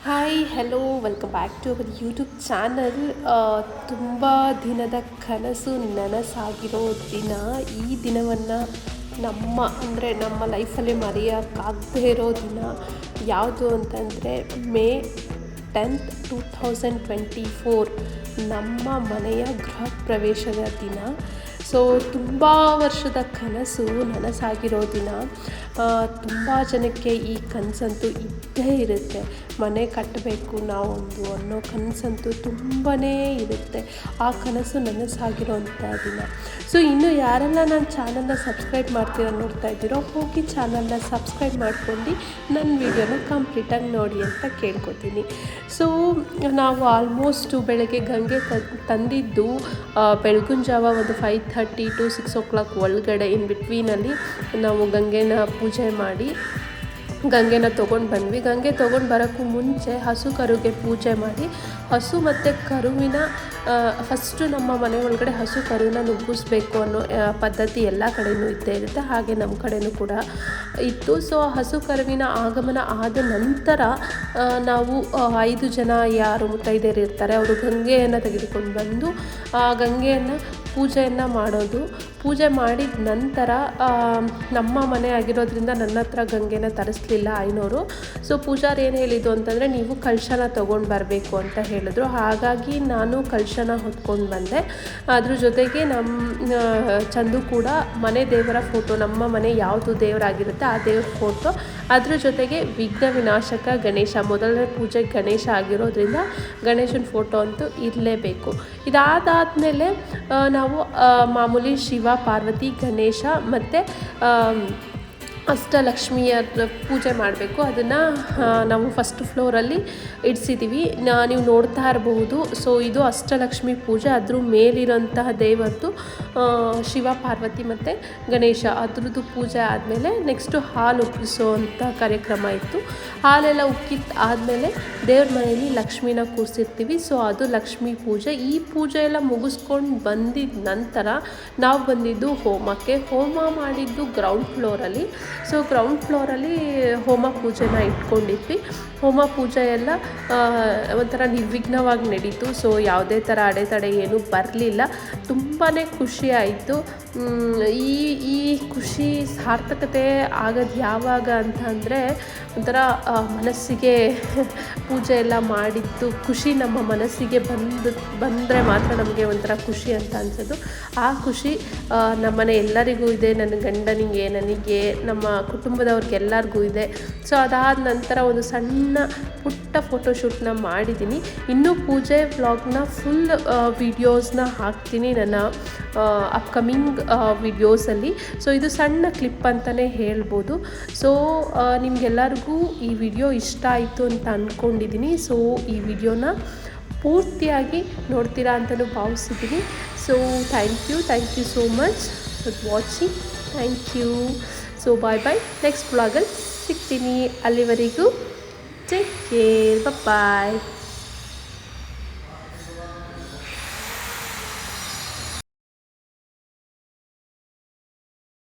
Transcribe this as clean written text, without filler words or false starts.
Hi hello welcome back to our YouTube channel. ತುಂಬ ದಿನದ ಕನಸು ನನಸಾಗಿರೋ ದಿನ. ಈ ದಿನವನ್ನು ನಮ್ಮ ಲೈಫಲ್ಲಿ ಮರೆಯೋಕ್ಕಾಗದೇ ಇರೋ ದಿನ ಯಾವುದು ಅಂತಂದರೆ ಮೇ 10, 2024 ನಮ್ಮ ಮನೆಯ ಗೃಹ ಪ್ರವೇಶದ ದಿನ. ಸೊ ತುಂಬ ವರ್ಷದ ಕನಸು ನನಸಾಗಿರೋ ದಿನ. ತುಂಬ ಜನಕ್ಕೆ ಈ ಕನಸಂತೂ ಇದ್ದೇ ಇರುತ್ತೆ. ಮನೆ ಕಟ್ಟಬೇಕು ನಾವೊಂದು ಅನ್ನೋ ಕನಸಂತೂ ತುಂಬಾ ಇರುತ್ತೆ. ಆ ಕನಸು ನನಸಾಗಿರೋಂಥ ದಿನ. ಸೊ ಇನ್ನು ಯಾರೆಲ್ಲ ನನ್ನ ಚಾನಲ್ನ ಸಬ್ಸ್ಕ್ರೈಬ್ ನೋಡ್ತಾ ಇದ್ದೀರೋ, ಹೋಗಿ ಚಾನಲ್ನ ಸಬ್ಸ್ಕ್ರೈಬ್ ಮಾಡ್ಕೊಂಡು ನನ್ನ ವೀಡಿಯೋನ ಕಂಪ್ಲೀಟಾಗಿ ನೋಡಿ ಅಂತ ಕೇಳ್ಕೊತೀನಿ. ಸೊ ನಾವು ಆಲ್ಮೋಸ್ಟು ಬೆಳಗ್ಗೆ ಗಂಗೆ ತಂದಿದ್ದು ಬೆಳಗಿನ ಜಾವ ಒಂದು 5:30 to 6 o'clock ಒಳಗಡೆ ಇನ್ ಬಿಟ್ವೀನಲ್ಲಿ ನಾವು ಗಂಗೆನ ಪೂಜೆ ಮಾಡಿ ಗಂಗೆನ ತೊಗೊಂಡು ಬಂದ್ವಿ. ಗಂಗೆ ತೊಗೊಂಡು ಬರೋಕ್ಕೂ ಮುಂಚೆ ಹಸು ಕರುಗೆ ಪೂಜೆ ಮಾಡಿ, ಹಸು ಮತ್ತು ಕರುವಿನ ಫಸ್ಟು ನಮ್ಮ ಮನೆ ಒಳಗಡೆ ಹಸು ಕರುವಿನ ನುಗ್ಗಿಸ್ಬೇಕು ಅನ್ನೋ ಪದ್ಧತಿ ಎಲ್ಲ ಕಡೆಯೂ ಇದ್ದೇ ಇರುತ್ತೆ. ಹಾಗೆ ನಮ್ಮ ಕಡೆಯೂ ಕೂಡ ಇತ್ತು. ಸೊ ಹಸು ಕರುವಿನ ಆಗಮನ ಆದ ನಂತರ ನಾವು 5 ಜನ ಯಾರು ಮುತ್ತೈದೆಯರು ಇರ್ತಾರೆ ಅವರು ಗಂಗೆಯನ್ನು ತೆಗೆದುಕೊಂಡು ಬಂದು ಆ ಗಂಗೆಯನ್ನು ಪೂಜೆಯನ್ನು ಮಾಡೋದು. ಪೂಜೆ ಮಾಡಿದ ನಂತರ ನಮ್ಮ ಮನೆ ಆಗಿರೋದ್ರಿಂದ ನನ್ನ ಹತ್ರ ಗಂಗೆನ ತರಿಸ್ಲಿಲ್ಲ ಐನೋರು. ಸೊ ಪೂಜಾರಿ ಏನು ಹೇಳಿದ್ದು ಅಂತಂದರೆ, ನೀವು ಕಳಶನ ತೊಗೊಂಡು ಬರಬೇಕು ಅಂತ ಹೇಳಿದ್ರು. ಹಾಗಾಗಿ ನಾನು ಕಳಶನ ಹೊತ್ಕೊಂಡು ಬಂದೆ. ಅದ್ರ ಜೊತೆಗೆ ನಮ್ಮ ಚಂದು ಕೂಡ ಮನೆ ದೇವರ ಫೋಟೋ, ನಮ್ಮ ಮನೆ ಯಾವುದು ದೇವರಾಗಿರುತ್ತೆ ಆ ದೇವ್ರ ಫೋಟೋ, ಅದ್ರ ಜೊತೆಗೆ ವಿಘ್ನ ವಿನಾಶಕ ಗಣೇಶ, ಮೊದಲನೇ ಪೂಜೆ ಗಣೇಶ ಆಗಿರೋದ್ರಿಂದ ಗಣೇಶನ ಫೋಟೋ ಅಂತೂ ಇರಲೇಬೇಕು. ಇದಾದಾದಮೇಲೆ ನಾವು ಮಾಮೂಲಿ ಶಿವ, ಪಾರ್ವತಿ, ಗಣೇಶ ಮತ್ತು ಅಷ್ಟಲಕ್ಷ್ಮಿಯ ಪೂಜೆ ಮಾಡಬೇಕು. ಅದನ್ನು ನಾವು ಫಸ್ಟ್ ಫ್ಲೋರಲ್ಲಿ ಇಡಿಸಿದ್ದೀವಿ, ನೀವು ನೋಡ್ತಾ ಇರಬಹುದು. ಸೊ ಇದು ಅಷ್ಟಲಕ್ಷ್ಮಿ ಪೂಜೆ. ಅದ್ರ ಮೇಲಿರೋಂತಹ ದೇವರದು ಶಿವ, ಪಾರ್ವತಿ ಮತ್ತು ಗಣೇಶ, ಅದ್ರದ್ದು ಪೂಜೆ ಆದಮೇಲೆ ನೆಕ್ಸ್ಟು ಹಾಲು ಉಕ್ಕಿಸೋವಂಥ ಕಾರ್ಯಕ್ರಮ ಇತ್ತು. ಹಾಲೆಲ್ಲ ಉಕ್ಕಿತ್ತು ಆದಮೇಲೆ ದೇವ್ರ ಮನೆಯಲ್ಲಿ ಲಕ್ಷ್ಮಿನ ಕೂರಿಸಿರ್ತೀವಿ. ಸೊ ಅದು ಲಕ್ಷ್ಮೀ ಪೂಜೆ. ಈ ಪೂಜೆ ಎಲ್ಲ ಮುಗಿಸ್ಕೊಂಡು ಬಂದಿದ್ದ ನಂತರ ನಾವು ಬಂದಿದ್ದು ಹೋಮಕ್ಕೆ. ಹೋಮ ಮಾಡಿದ್ದು ಗ್ರೌಂಡ್ ಫ್ಲೋರಲ್ಲಿ. ಸೊ ಗ್ರೌಂಡ್ ಫ್ಲೋರಲ್ಲಿ ಹೋಮ ಪೂಜೆನ ಇಟ್ಕೊಂಡಿದ್ವಿ. ಹೋಮ ಪೂಜೆ ಎಲ್ಲ ಒಂಥರ ನಿರ್ವಿಘ್ನವಾಗಿ ನಡೀತು. ಸೊ ಯಾವುದೇ ಥರ ಅಡೆತಡೆ ಏನೂ ಬರಲಿಲ್ಲ. ತುಂಬಾ ಖುಷಿ ಆಯಿತು. ಈ ಖುಷಿ ಸಾರ್ಥಕತೆ ಆಗೋದು ಯಾವಾಗ ಅಂತ ಅಂದರೆ, ಒಂಥರ ಮನಸ್ಸಿಗೆ ಪೂಜೆ ಎಲ್ಲ ಮಾಡಿದ್ದು ಖುಷಿ ನಮ್ಮ ಮನಸ್ಸಿಗೆ ಬಂದರೆ ಮಾತ್ರ ನಮಗೆ ಒಂಥರ ಖುಷಿ ಅಂತ ಅನ್ಸೋದು. ಆ ಖುಷಿ ನಮ್ಮನೆ ಎಲ್ಲರಿಗೂ ಇದೆ, ನನ್ನ ಗಂಡನಿಗೆ, ನನಗೆ, ನಮ್ಮ ಕುಟುಂಬದವ್ರಿಗೆಲ್ಲರಿಗೂ ಇದೆ. ಸೊ ಅದಾದ ನಂತರ ಒಂದು ಸಣ್ಣ ಪುಟ್ಟ ಫೋಟೋಶೂಟ್ನ ಮಾಡಿದ್ದೀನಿ. ಇನ್ನೂ ಪೂಜೆ ವ್ಲಾಗ್ನ ಫುಲ್ ವೀಡಿಯೋಸ್ನ ಹಾಕ್ತೀನಿ ನನ್ನ ಅಪ್ಕಮಿಂಗ್ ವೀಡಿಯೋಸಲ್ಲಿ. ಸೊ ಇದು ಸಣ್ಣ ಕ್ಲಿಪ್ ಅಂತಲೇ ಹೇಳ್ಬೋದು. ಸೊ ನಿಮಗೆಲ್ಲರಿಗೂ ಈ ವಿಡಿಯೋ ಇಷ್ಟ ಆಯಿತು ಅಂತ ಅಂದ್ಕೊಂಡಿದ್ದೀನಿ. ಸೊ ಈ ವಿಡಿಯೋನ ಪೂರ್ತಿಯಾಗಿ ನೋಡ್ತೀರಾ ಅಂತಲೂ ಭಾವಿಸಿದ್ದೀನಿ. So thank you so much for watching. Thank you. So bye. Next ವ್ಲಾಗಲ್ಲಿ ಸಿಗ್ತೀನಿ. ಅಲ್ಲಿವರೆಗೂ ಟೇಕ್ ಕೇರ್. ಬಾಯ್.